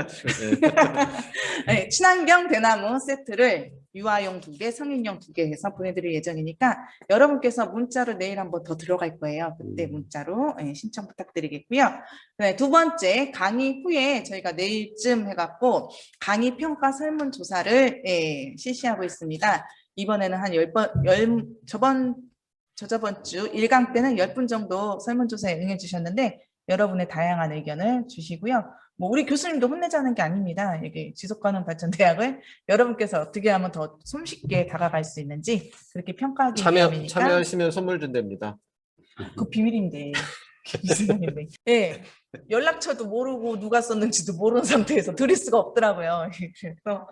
네, 친환경 대나무 세트를 유아용 2개, 성인용 2개 해서 보내드릴 예정이니까 여러분께서 문자로 내일 한번 더 들어갈 거예요. 그때 문자로 신청 부탁드리겠고요. 네, 두 번째 강의 후에 저희가 내일쯤 해갖고 강의 평가 설문조사를 실시하고 있습니다. 이번에는 한 10번, 저저번 주 1강 때는 10분 정도 설문조사에 응해주셨는데 여러분의 다양한 의견을 주시고요. 뭐 우리 교수님도 혼내자는 게 아닙니다. 이게 지속가능발전대학을 여러분께서 어떻게 하면 더 손쉽게 다가갈 수 있는지 그렇게 평가하기 위함이니까 참여하시면 선물 준답니다. 그 비밀인데. 비밀인데. 네, 연락처도 모르고 누가 썼는지도 모르는 상태에서 드릴 수가 없더라고요. 그래서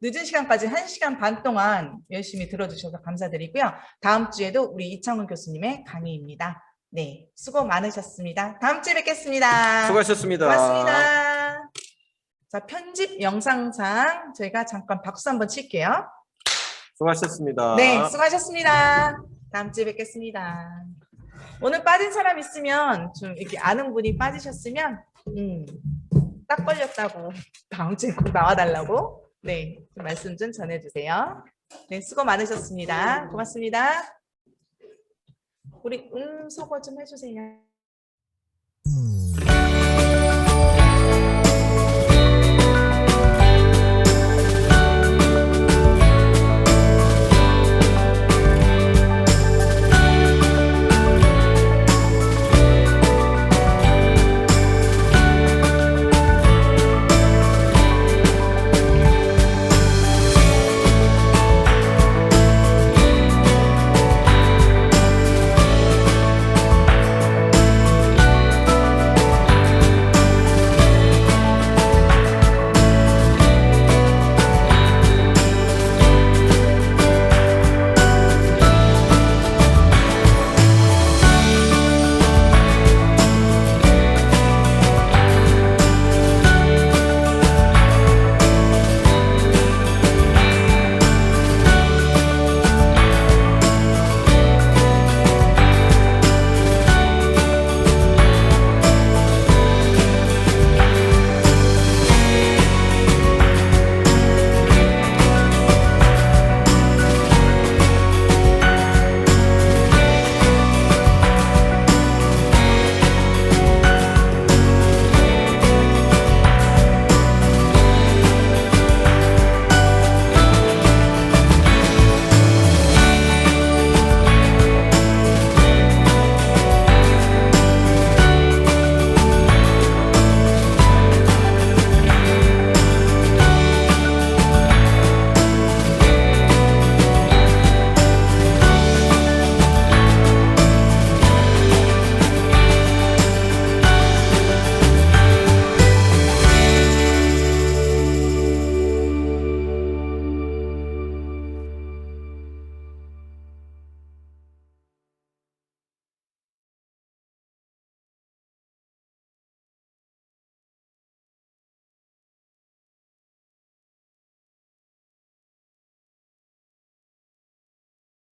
늦은 시간까지 1시간 반 동안 열심히 들어주셔서 감사드리고요. 다음 주에도 우리 이창훈 교수님의 강의입니다. 네, 수고 많으셨습니다. 다음 주에 뵙겠습니다. 수고하셨습니다. 고맙습니다. 자, 편집 영상상 저희가 잠깐 박수 한번 칠게요. 수고하셨습니다. 네, 수고하셨습니다. 다음 주에 뵙겠습니다. 오늘 빠진 사람 있으면 좀 이렇게 아는 분이 빠지셨으면 딱 걸렸다고 다음 주에 꼭 나와달라고 네, 좀 말씀 좀 전해주세요. 네, 수고 많으셨습니다. 고맙습니다. 우리 소거 좀 해주세요.